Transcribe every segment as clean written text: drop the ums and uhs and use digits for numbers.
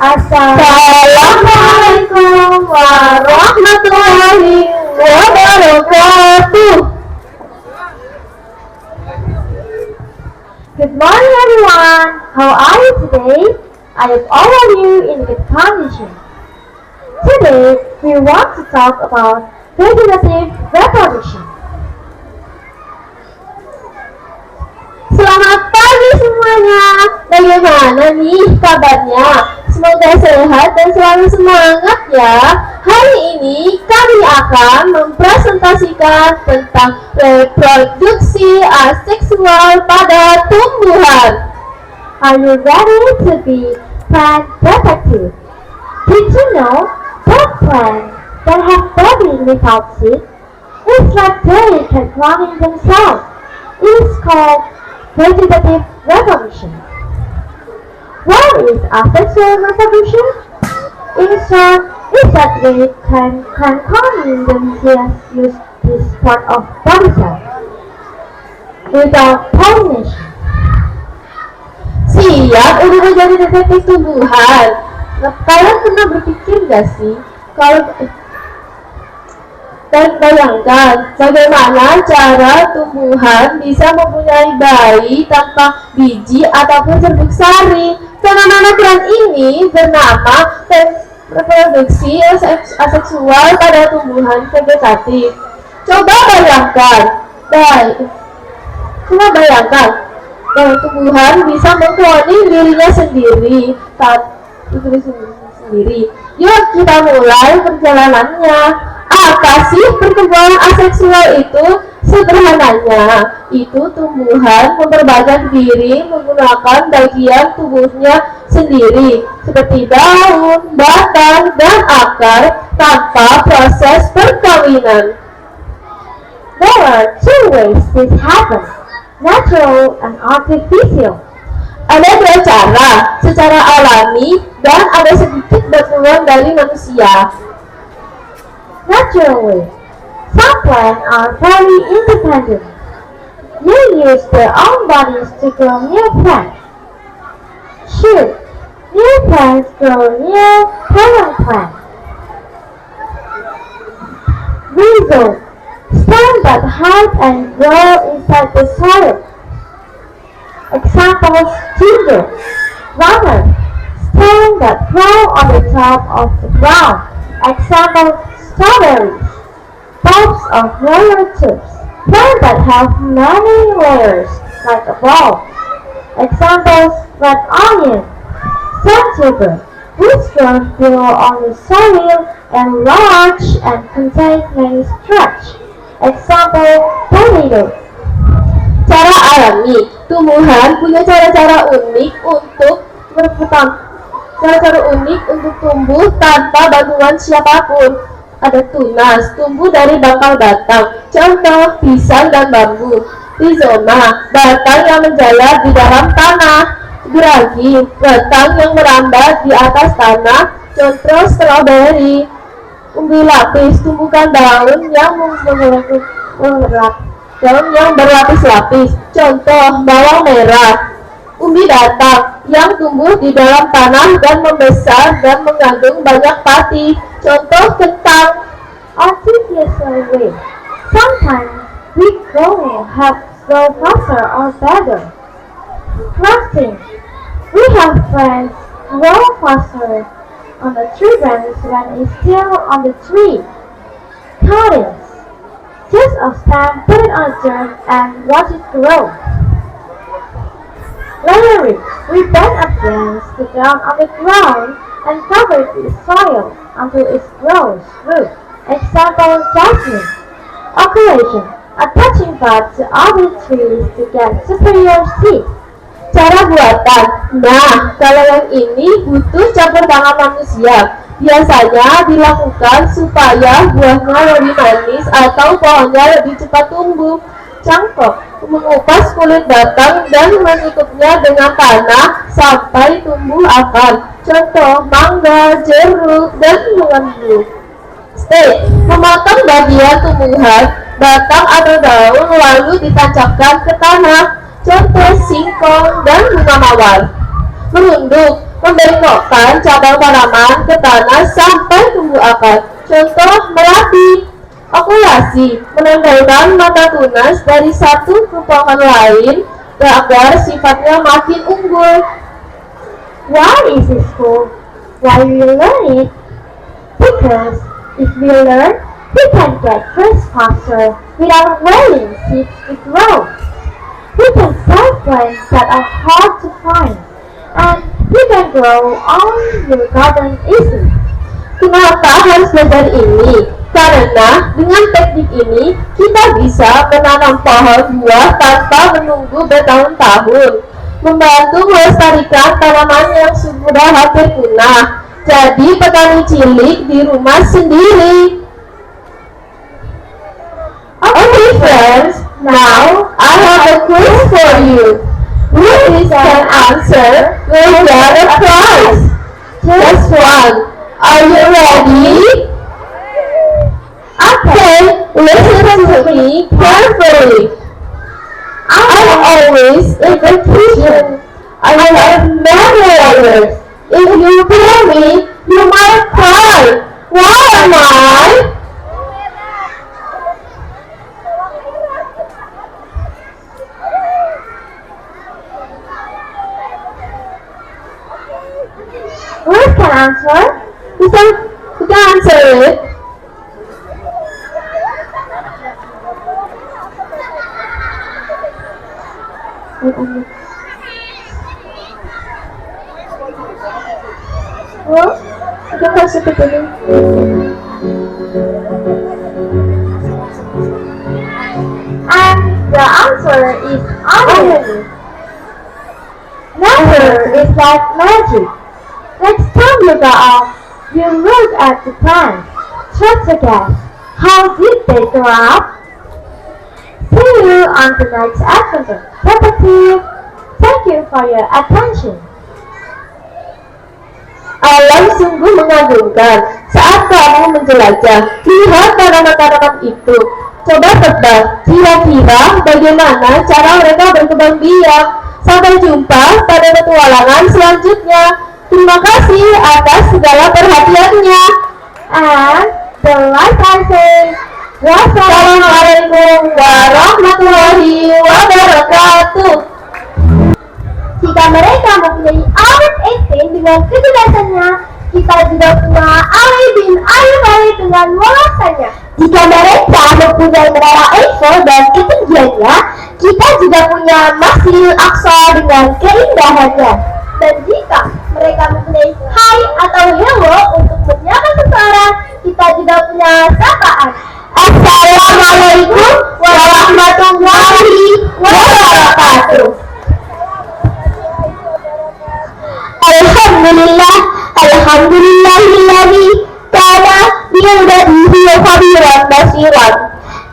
Assalamualaikum warahmatullahi wabarakatuh. Good morning everyone. How are you today? I hope all of you in good condition. Today we want to talk about vegetative reproduction. Selamat pagi semuanya. Bagaimana nih kabarnya? Semoga sehat dan selalu semangat ya. Hari ini kami akan mempresentasikan tentang reproduksi aseksual pada tumbuhan. Are you ready to be plant detective? Did you know that plants that have baby without seed is like they can cloning themselves? It is called vegetative reproduction. What is asexual reproduction? In short, is that they can clone themselves use this part of body cell without pollination. Siap udah menjadi detektif tumbuhan. Nah, kalian pernah berpikir gak sih kalau dan bayangkan bagaimana cara tumbuhan bisa mempunyai bayi tanpa biji ataupun serbuk sari. Fenomena keren ini bernama reproduksi aseksual pada tumbuhan vegetatif. Coba bayangkan bahwa tumbuhan bisa mengkloning dirinya sendiri. Yuk kita mulai perjalanannya. Apa sih perkembangan aseksual itu? Sederhananya, itu tumbuhan memperbagaikan diri menggunakan bagian tubuhnya sendiri, seperti daun, batang, dan akar tanpa proses perkawinan. There are two ways this happens, natural and artificial. Ada dua cara, secara alami dan ada sedikit bantuan dari manusia. Natural way. Some plants are very independent. They use their own bodies to grow new plants. Shoot, new plants grow new parent plants. Result. Stems that hide and grow inside the soil. Examples: ginger, runner, stems that grow on the top of the ground. Example: strawberries, bulbs of layer tubes, plants that have many layers, like a ball. Examples: red onion, centuber, which grow on the soil and large and contain many structures. Example: tomato. Cara alami, tumbuhan punya cara-cara unik untuk tumbuh tanpa bantuan siapapun. Ada tunas, tumbuh dari bakal batang, contoh pisang dan bambu. Rizoma, batang yang menjalar di dalam tanah. Geragi, batang yang merambat di atas tanah, contoh stroberi. Umbi lapis, tumbukan daun yang berlapis-lapis, contoh bawang merah. Umbi datang yang tumbuh di dalam tanah dan membesar dan mengandung banyak pati, contoh kentang. Artificial way. Sometimes weed growing helps grow faster or better. Grafting. We have plants grow faster on the tree branch when it's still on the tree. Cuttings. Just a stem, put it on dirt and watch it grow. Layering. We bend a branch down on the ground and cover it with soil until it grows root. Example: jasmine. Oculation. Attaching buds to other trees to get superior seed. Cara buatan. Nah, kalau yang ini butuh campur tangan manusia. Biasanya dilakukan supaya buahnya lebih manis atau pohonnya lebih cepat tumbuh. Contoh: mengupas kulit batang dan menutupnya dengan tanah sampai tumbuh akar. Contoh: mangga, jeruk, dan lembu. Stage: memotong bagian tumbuhan, batang atau daun lalu ditancapkan ke tanah. Contoh: singkong dan bunga mawar. Merunduk: membengkokkan cabang tanaman ke tanah sampai tumbuh akar. Contoh melatih. Okulasi, menempelkan mata tunas dari satu ke pohon lain agar sifatnya makin unggul. Why is it cool? Why we learn it? Because if we learn, we can get fruits faster without waiting seeds to grow. We can sell plants that are hard to find, and we can grow all your garden easily. Kenapa harus belajar ini? Karena dengan teknik ini kita bisa menanam pohon buah tanpa menunggu bertahun-tahun, membantu melestarikan tanaman yang sudah hampir punah, jadi petani cilik di rumah sendiri. Okay friends, now I have a quiz for you. Who can answer will get a prize. Just one. Are you ready? Okay, listen to me carefully. I'm always in the kitchen. I have many orders. If you tell me, you might cry. Why am I? Who can answer? Who can answer it? Oh, kita kasih dulu. And the answer is onion. Nature is like magic. Next time you go out, you look at the plants. Try to guess, how did they grow up? See you on the next episode. Thank you for your attention. Alam sungguh mengagumkan saat kamu menjelajah. Lihat tanaman-tanaman itu. Coba tebak, kira-kira bagaimana cara mereka berkembang biak. Sampai jumpa pada petualangan selanjutnya. Terima kasih atas segala perhatiannya. And the like I say, Wassalamualaikum warahmatullahi wabarakatuh. Jika mereka mempunyai Alif Einstein dengan kejelasannya, kita juga punya Ali bin Abi Thalib dengan wawasannya. Jika mereka mempunyai menara Eiffel dan ketinggiannya, kita juga punya Masjidil Aqsa dengan keindahannya. Dan jika mereka mempunyai Hai atau Hello untuk menyapa seseorang, kita juga punya sapaan. Assalamualaikum warahmatullahi wabarakatuh. Alhamdulillahilladzi kana bi'ibadihi khabiran basiran.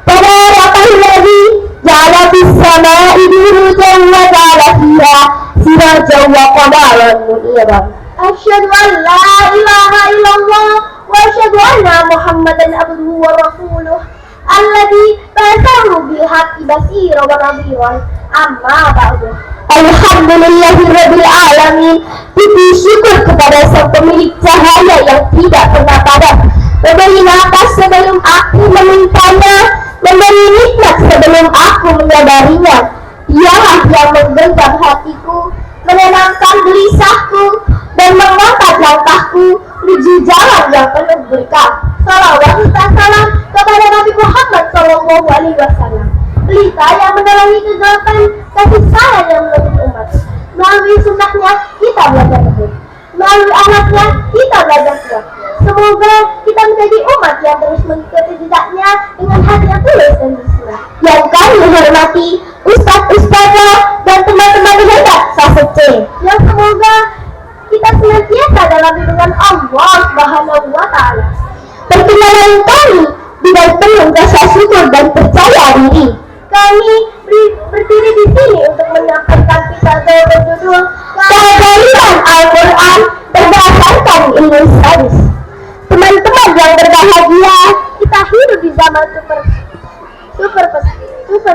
Tabarakalladzi ja'ala fis-samaa'i burujan wa ja'ala fiha sirajan wa qamaran muniran. Asyhadu an la ilaha illallah wa asyhadu anna Muhammadan abduhu wa rasuluh alladzi ba'athahu bil haqqi basiran wa nadhiran. Amma ba'du. Alhamdulillahirabbil alamin. Puji syukur kepada Sang Pemilik cahaya yang tidak pernah padam, memberi nafas sebelum aku memintanya, memberi nikmat sebelum aku menyadarinya. Dialah yang menggenggam hatiku, menenangkan gelisahku, dan mengangkat langkahku menuju jalan yang penuh berkah. Salawat dan salam kepada Nabi Muhammad SAW, pelita yang menerangi kegelapan, kasih sayang yang menuntut umat. Melalui sunnahnya kita belajar hidup, melalui anaknya kita belajar kuat. Semoga kita menjadi umat yang terus mengikuti jejaknya dengan hati yang tulus dan bersih. Yang kami hormati Ustaz-Ustazah dan teman-teman hebat SASC, yang semoga kita senantiasa dalam lindungan Allah Subhanahu wa Ta'ala. Perkenalan kami dengan penuh rasa syukur dan percaya diri. Kami berdiri di sini untuk menyampaikan pidato berjudul Kajian Al-Quran berdasarkan ilmu sains. Teman-teman yang berbahagia, kita hidup di zaman super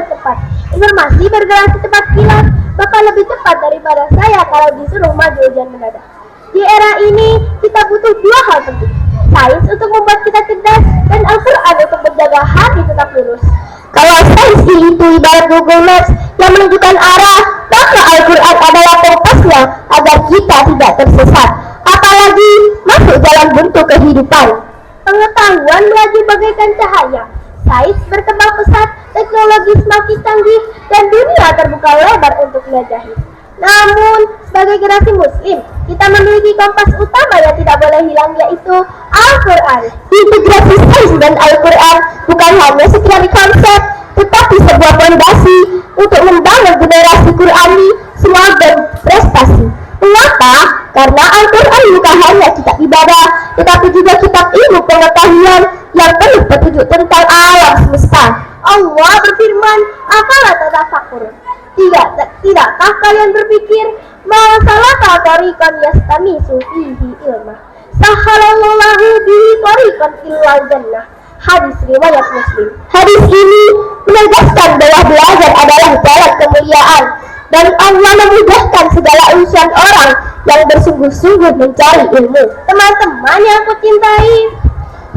cepat. Informasi bergerak secepat kilat, bahkan lebih cepat daripada saya kalau disuruh maju ujian mendadak. Di era ini, kita butuh dua hal penting. Sains untuk membuat kita cerdas, dan Al-Quran untuk menjaga hati tetap lurus. Kalau sains itu ibarat Google Maps yang menunjukkan arah, maka Al-Quran adalah kompasnya agar kita tidak tersesat. Apalagi masuk jalan buntu kehidupan. Pengetahuan melaju bagaikan cahaya. Sains berkembang pesat, teknologi semakin canggih, dan dunia terbuka lebar untuk menjelajahi. Namun, sebagai generasi muslim, kita memiliki kompas utama yang tidak boleh hilang, yaitu Al-Quran. Integrasi sains dan Al-Quran bukan hanya sekedar konsep, tetapi sebuah fondasi untuk membangun generasi Qurani semangat dan prestasi. Mengapa? Karena Al-Quran bukan hanya kitab ibadah, tetapi juga kitab ilmu pengetahuan yang penuh petunjuk tentang alam semesta. Allah berfirman, "Afalah tatafakkurun?" Tidakkah kalian berpikir, "Masalaka tariqan yastamisu fihi ilma, sahalallahu bihi tariqan ilal jannah." Hadis riwayat Muslim. Hadis ini menegaskan bahwa belajar adalah jalan kemuliaan, dan Allah memudahkan segala urusan orang yang bersungguh-sungguh mencari ilmu. Teman-teman yang aku cintai,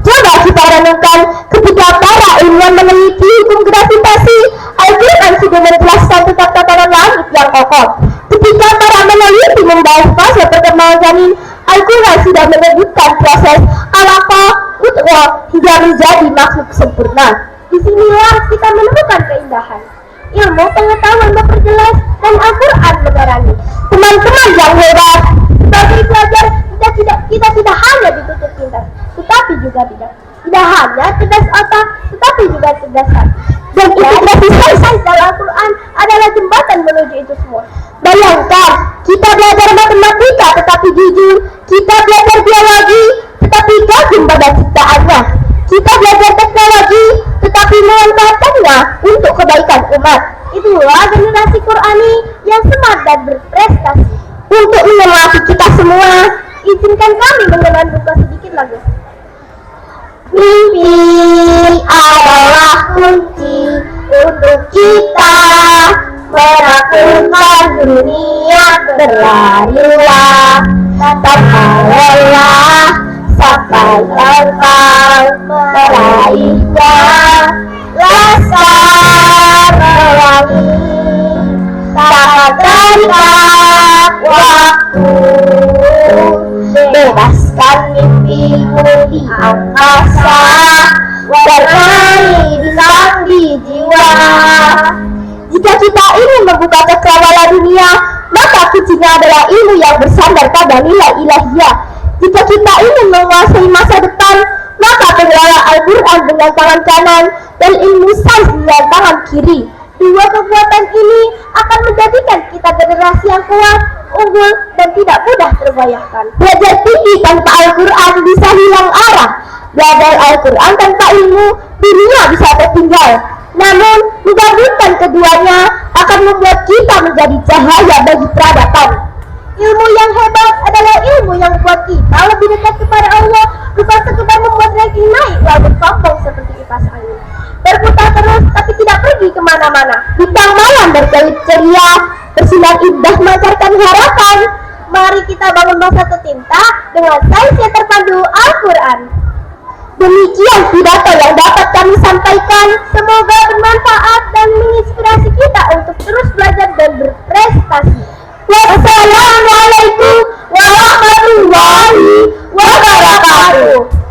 coba kita renungkan ketika para ilmuwan meneliti hukum gravitasi, Al-Quran sudah menjelaskan tentang tatanan langit yang kokoh. Ketika para peneliti membahas fase perkembangan janin, Al-Quran sudah menyebutkan proses alaqah, mudghah hingga menjadi makhluk sempurna. Disinilah kita menemukan keindahan. Ilmu pengetahuan memperjelas dan Al-Quran menerangi. Teman-teman yang hebat, sebagai pelajar kita tidak hanya dituntut pintar, tetapi juga bijak. Tidak hanya cerdas otak, tetapi juga cerdas hati. Dan integrasi sains dalam Al-Quran adalah jembatan menuju itu semua. Bayangkan, kita belajar matematika tetapi jujur, kita belajar biologi tetapi kagum pada ciptaannya, kita belajar teknologi tetapi memanfaatkannya untuk kebaikan umat. Itulah generasi Qurani yang semangat dan berprestasi. Untuk menyemangati kita semua, izinkan kami mengemandungkan sedikit lagu. Mimpi adalah kunci untuk kita merakukan dunia, berlarilah tanpa lelah sampai terbang meraihnya, rasa mewangi tak terikat waktu. Bebaskan mimpimu di angkasa, warnai bintang di jiwa. Jika kita ingin membuka cakrawala dunia, maka kuncinya adalah ilmu yang bersandar pada nilai ilahiyah. Jika kita ingin menguasai masa depan, maka pengelola Al-Quran dengan tangan kanan dan ilmu sains dengan tangan kiri. Dua kekuatan ini akan menjadikan kita generasi yang kuat, unggul, dan tidak mudah tergoyahkan. Belajar tinggi tanpa Al-Quran bisa hilang arah. Belajar Al-Quran tanpa ilmu, dunia bisa tertinggal. Namun, menggabungkan keduanya akan membuat kita menjadi cahaya bagi peradaban. Ilmu yang hebat adalah ilmu yang membuat kita lebih dekat kepada Allah, bukan sekedar membuat ranking naik lalu bersombong seperti kipas angin. Berputar terus tapi tidak pergi kemana-mana. Bintang malam berkelip ceria, bersinar indah memancarkan harapan. Mari kita bangun masa tercinta dengan sains yang terpadu Al-Quran. Demikian pidato yang dapat kami sampaikan. Semoga bermanfaat dan menginspirasi kita untuk terus belajar dan berprestasi. Wassalamualaikum warahmatullahi wabarakatuh.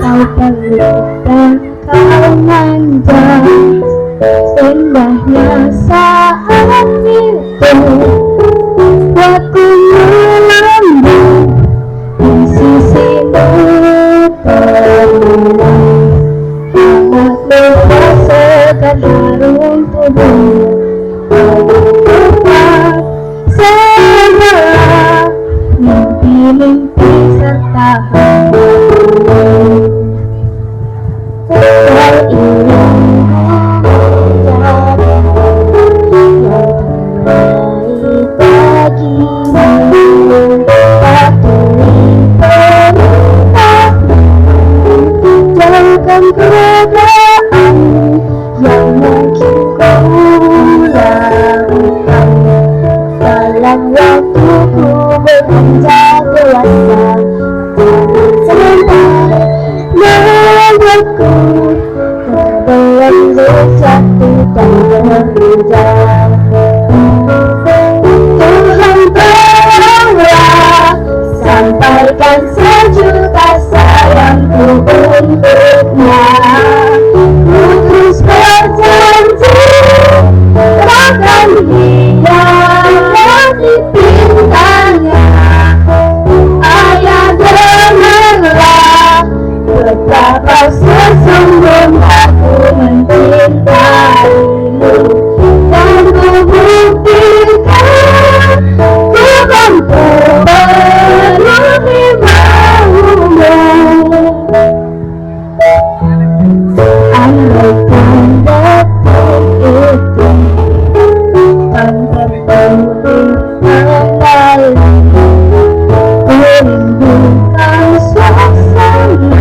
Kau peluk dan kau manja, indahnya saat itu buatku melambung di sisimu termenang. Hangatmu rasakan harum tubuh, tetap segala mimpi-mimpi serta harapan. Kau ingin menjadi yang terbaik. dalam keadaan yang mungkin ku lakukan. Dalam waktuku beranjak dewasa, sampai membuatku terbelenggu jatuh dan berhujang. Tuhan tolonglah, sampaikan sejuta sayangku untuknya. Ku terus berjanji akan dia di pintanya. Ayah dengarlah betapa sesungguhnya ku mencintaimu, dan ku buktikan ku mampu memenuhi maumu. Andaikan detik itu tak terbukti kembali, ku rindukan suasana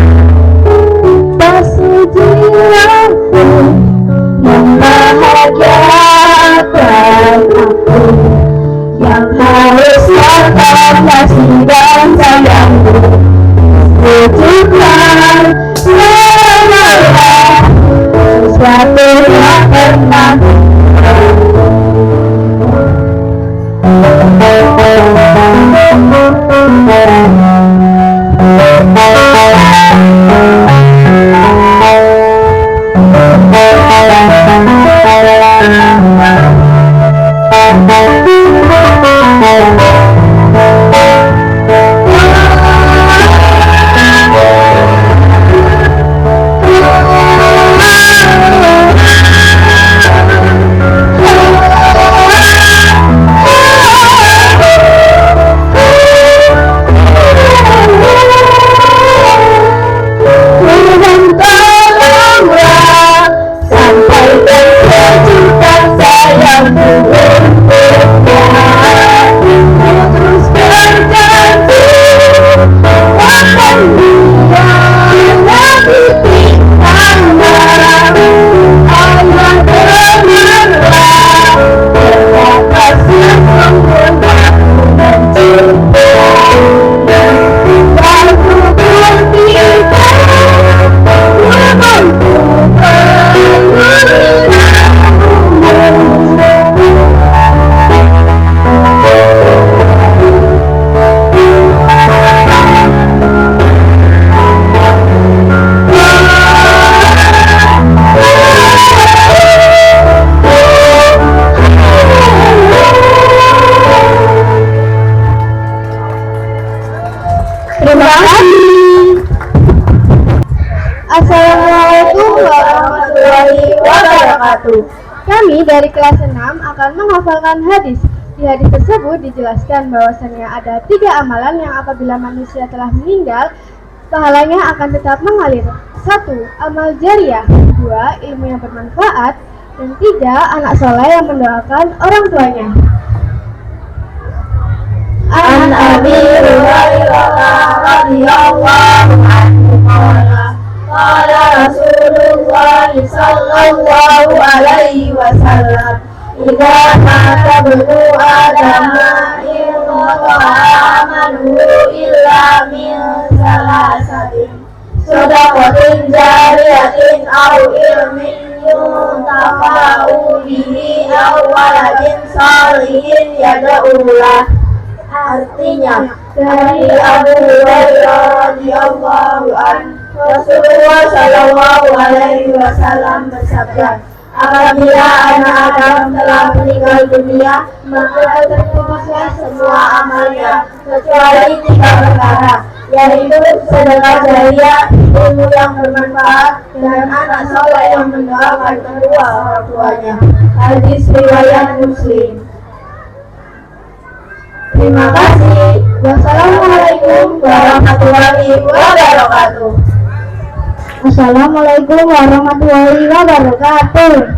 persediaanmu membahagiakan aku, yang harusnya kasih dan sayangmu. Wujudkan semalam sesuatu yang pernah Kami dari kelas 6 akan menghafalkan hadis. Di hadis tersebut dijelaskan bahwasannya ada 3 amalan yang apabila manusia telah meninggal, pahalanya akan tetap mengalir. 1. Amal jariah. 2. Ilmu yang bermanfaat. Dan 3. Anak soleh yang mendoakan orang tuanya. An Abi Hurairah radhiyallahu anhu qala Rasulullah sallallahu alaihi wasallam, idza mata ibnu Adam inqata amaluhu illa min salasatin, sadaqatin jariyatin aw ilmin yuntafa'u bihi aw waladin salihin yad'u lah. Artinya, dari Abu Hurairah radhiyallahu anhu, Rasulullah sallallahu alaihi wasallam bersabda, apabila anak Adam telah meninggal dunia, maka terputuslah semua amalnya kecuali 3 perkara, yaitu sedekah jariyah, ilmu yang bermanfaat, dan anak soleh yang mendoakan kedua orang tuanya. Hadis riwayat Muslim. Terima kasih. Wassalamualaikum warahmatullahi wabarakatuh. Assalamualaikum warahmatullahi wabarakatuh.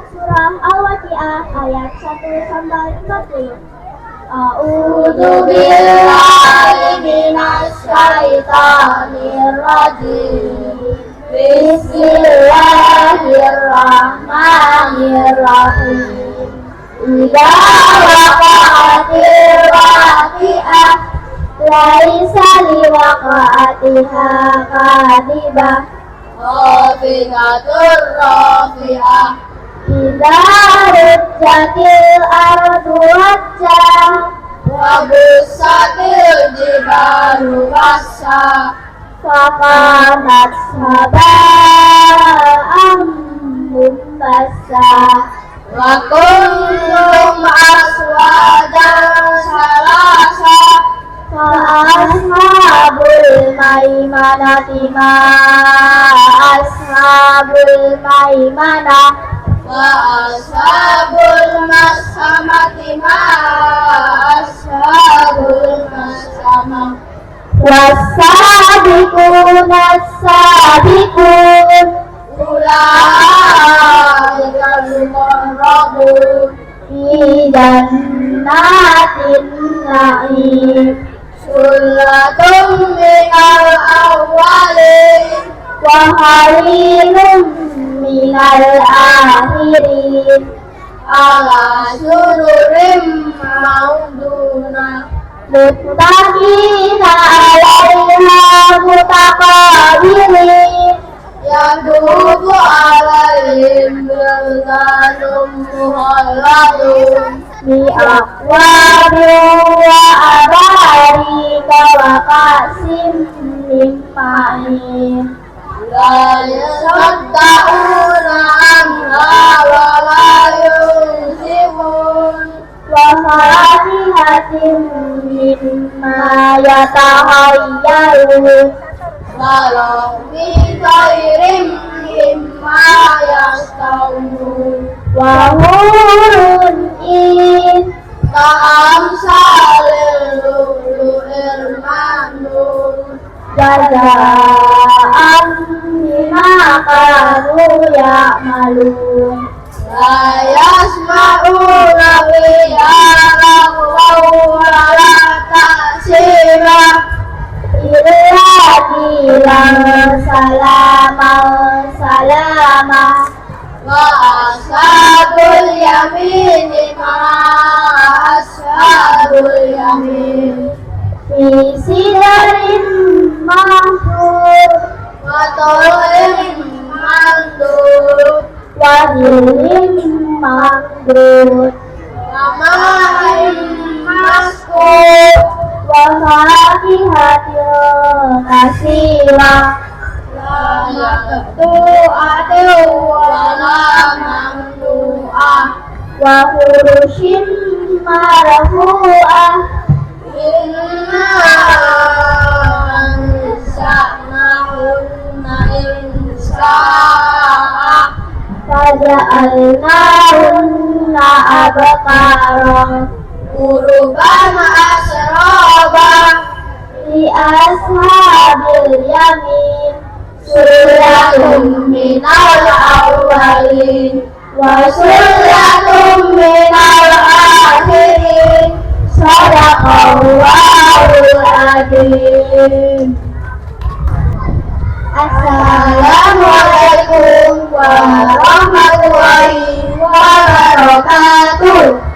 Surah Al-Waqiah ayat 1-40. A'udzu billahi minasy syaithanir rajim. Bismillahirrahmanirrahim. Idza waqa'atil waqi'ah laisa liwaqa'atiha kadhibah khafidatur rafi'ah. Idza rujjatil ardu rajja wa bussatil jibalu bassa fakanat haba'an mumbassa wa kuntum aswadan salasa fa ashabul maimanati ma ashabul maimanah wa ashabul masamati ma ashabul masamah was-sabiqun as-sabiqun ulaikal muqarrabun fi jannatin na'im sullatun minal awwalin wa qalilun minal akhirin ala sururim mauduna muttaqina 'alaiha mutaqabilin yadubu 'alaihim bildanum muhalladun bi aqwabin wa abarika wa qasim min ma'in la yasaddauna anha wa la yunzifun wa fakihatin mimma yatahayyarun walau bi khairin mimma yastawun wa hurun in ka'amsalil lu'lu'il maknun jazaan bima kanu ya'malun la yasma'una fiha lagwan wa la ta'sima illa salama wa ashabul yamin ma ashabul yamin fi sidratin mahfuz wa tawrin mandud wa dhillin mamdud wa ma'in maskud wa fakihatin katsirah la maqtu'atin wa la mamnu'ah wa furushin marfu'ah inna ansha'nahunna insha'a faja'alnahunna abkaran uruban asraba li ashabil yamin sullatun minal awwalin wa sullatun minal akhirin sadaqallahul azim. Assalamualaikum warahmatullahi wabarakatuh.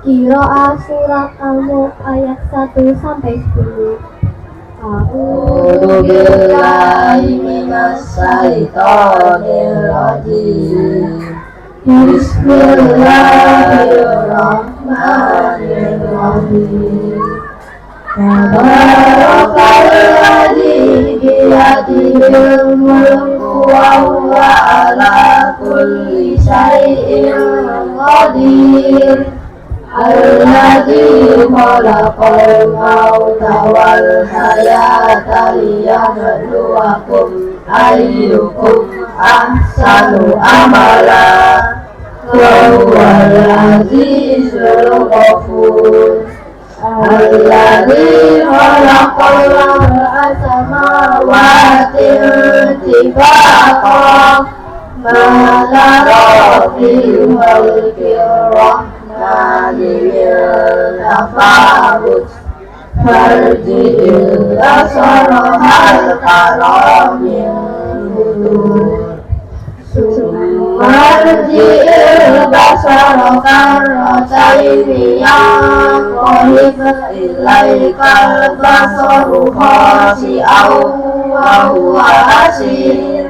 Qiraah surat Al-Mulk ayat 1 sampai 10. A'udzu billahi minas syaitonir rajim. Bismillahirrahmanirrahim. Tabarakalladzi biyadihil mulku wa huwa ala kulli syai'in qadir. Alladzi khalaqal mauta wal hayata liyabluwakum ayyukum ahsanu amala wa huwal azizul ghafur. Alladzi khalaqal samawati tibaqa ma nara fil khalqir rahmani min tafawut farji'il basara hal tara min futur summarji'il basara karrataini yanqalib ilaikal basaru khasi'aw wa huwa hasir.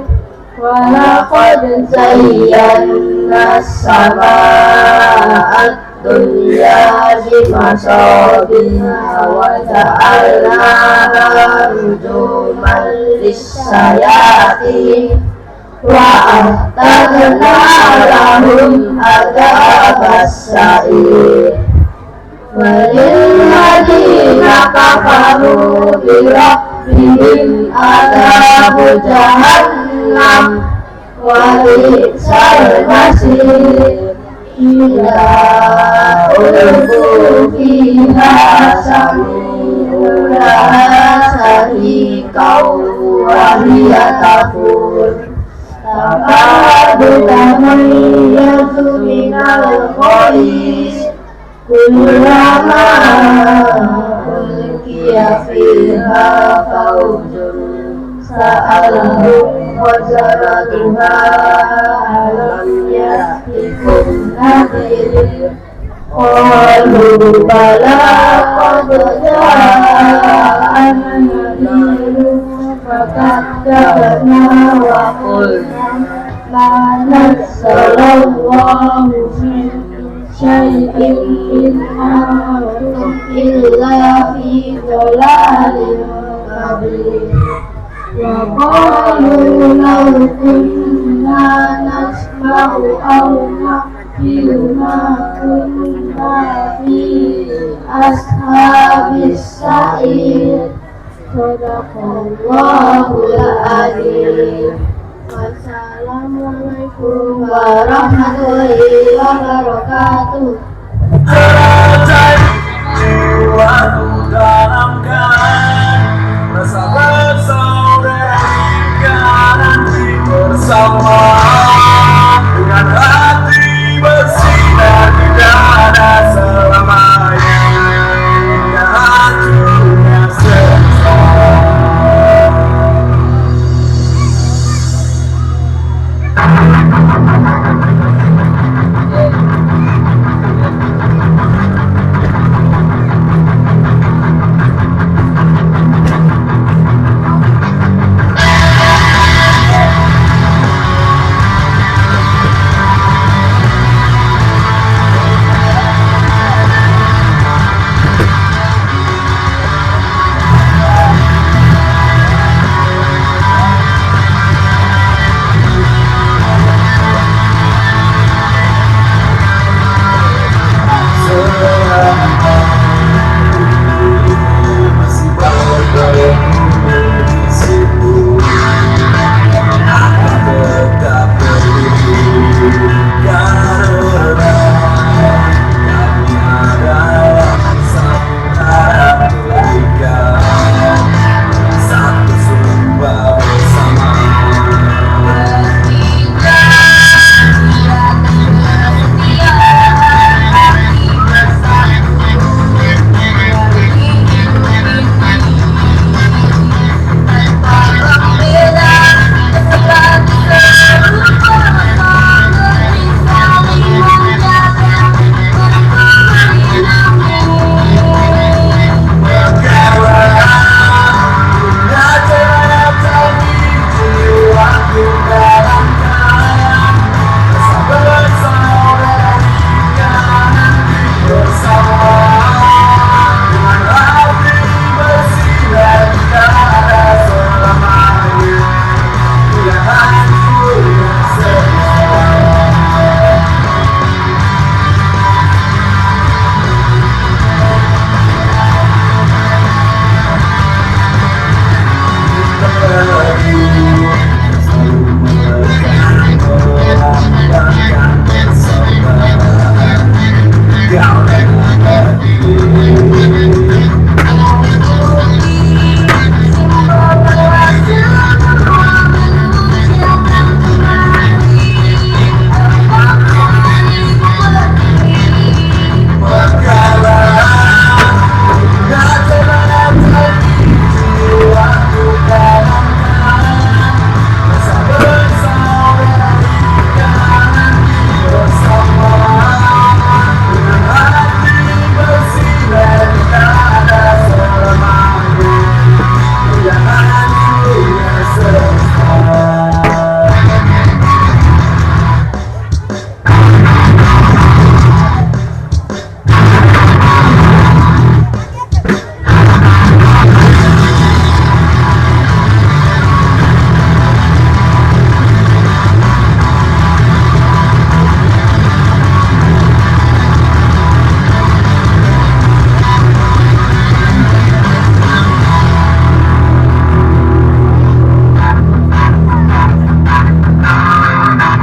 Walaqad zayyana as-samaa'a ad-dunya bimasabiha wa ja'alnaha rujuman lis-sayatin wa a'tadna lahum adzabas sa'ir. Walilladzina kafaru bi rabbihim adzabu jahannam wa bi'sal masir. Ila ulqu fiha sami'u laha sahikau wa hiya tafur. Takadu tamayyazu minal ghayz kullama ulqiya fiha fawjun sa'alahum wazaraduha alam ya'tikum nadhir. Qalu bala qad ja'ana nadhirun fakadzabna wa qulna ma nazzalallahu min syai'in in antum illa fi dhalalin kabir. Wa qalu law kunna nasma'u aw naqilu ma kunna fi ashabis sa'ir. Sadaqallahul adzim. Wassalamualaikum warahmatullahi wabarakatuh. Jiwaku dalamkan rasa bersaudara nanti bersama dengan hati bersih dan tidak ada selamanya hingga hancurnya semesta.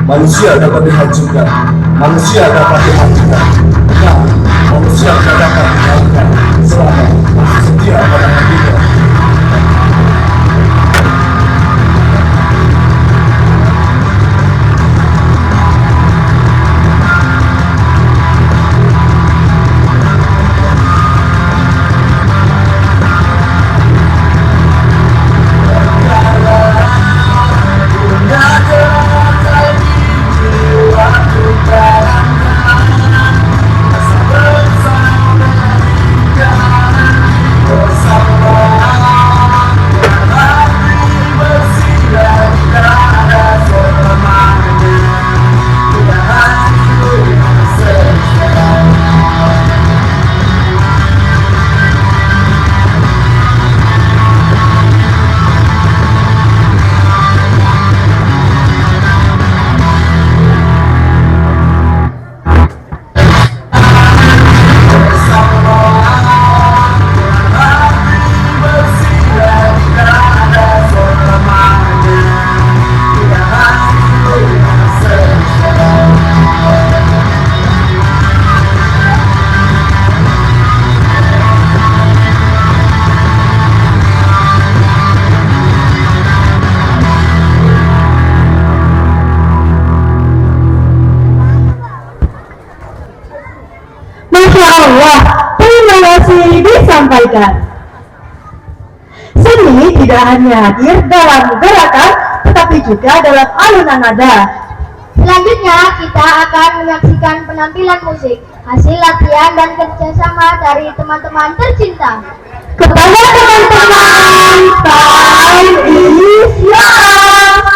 manusia dapat dihancurkan, manusia dapat dimatikan. Nah, manusia tidak dapat dilakukan selama masih setia pada hatinya. Masya Allah, terima kasih disampaikan. Seni tidak hanya hadir dalam gerakan, tetapi juga dalam alunan nada. Selanjutnya kita akan menyaksikan penampilan musik hasil latihan dan kerjasama dari teman-teman tercinta. Kepada teman-teman, time is yours.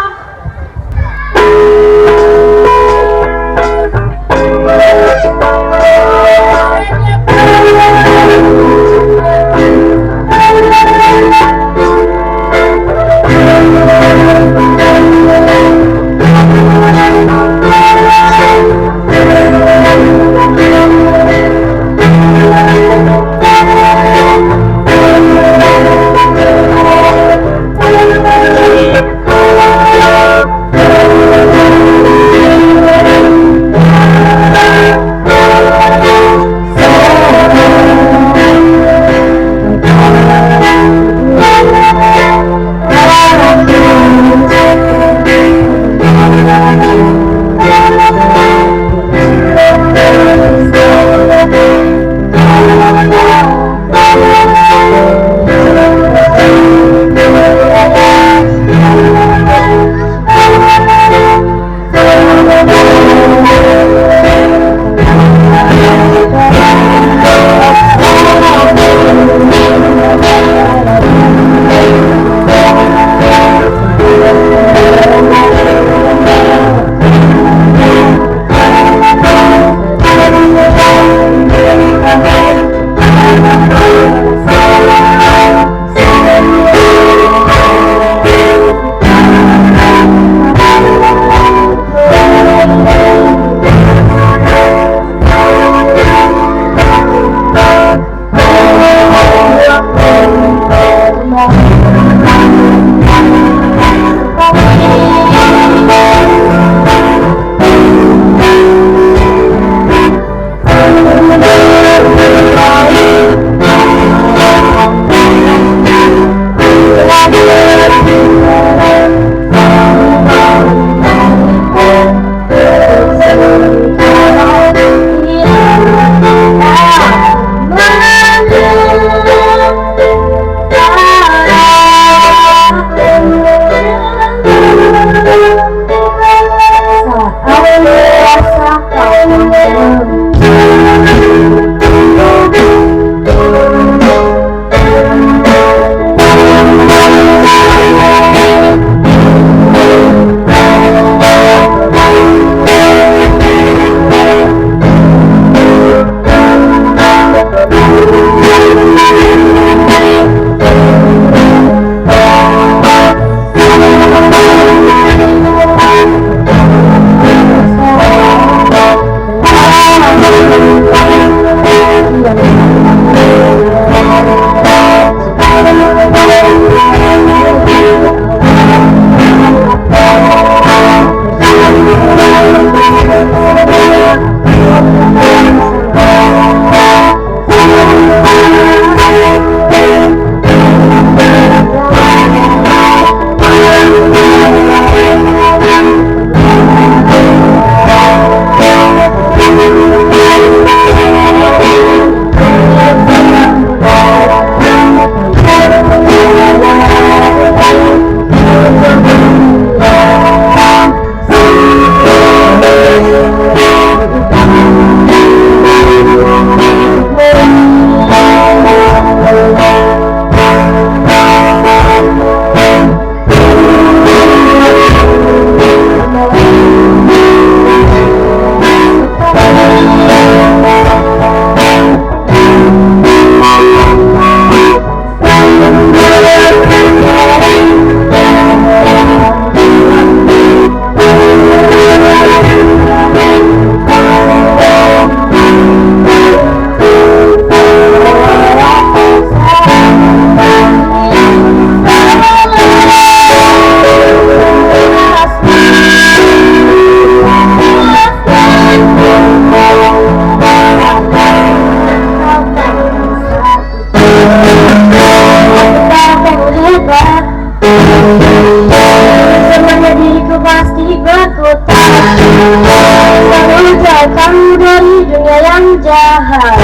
Menjauhkanmu dari dunia yang jahat,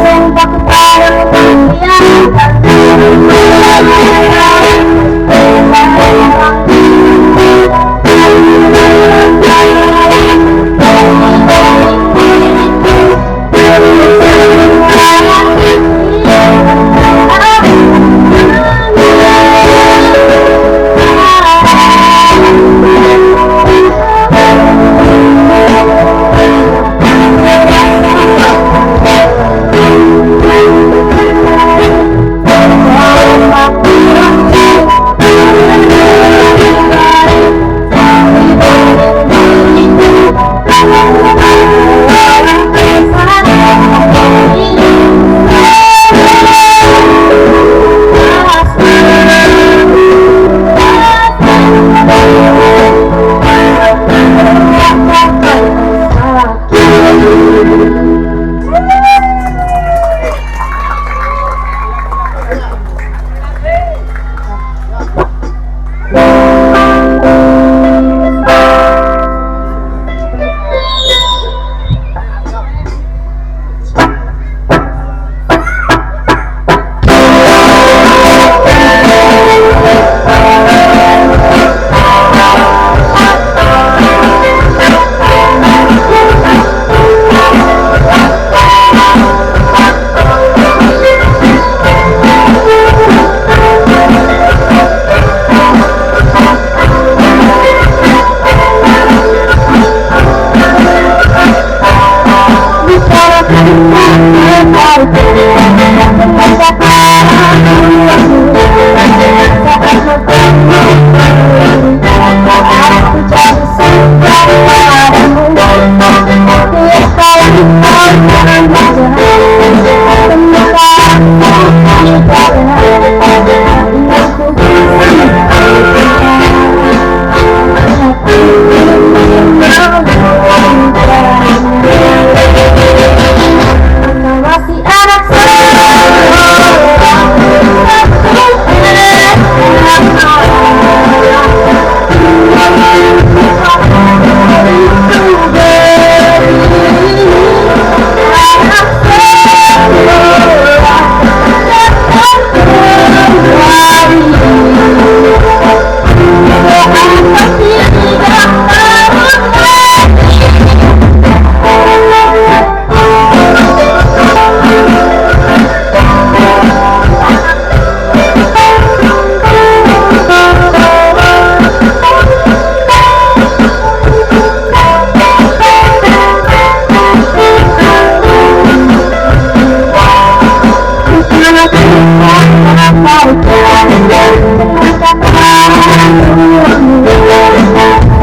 sumpah kepadamu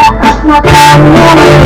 Saat matamu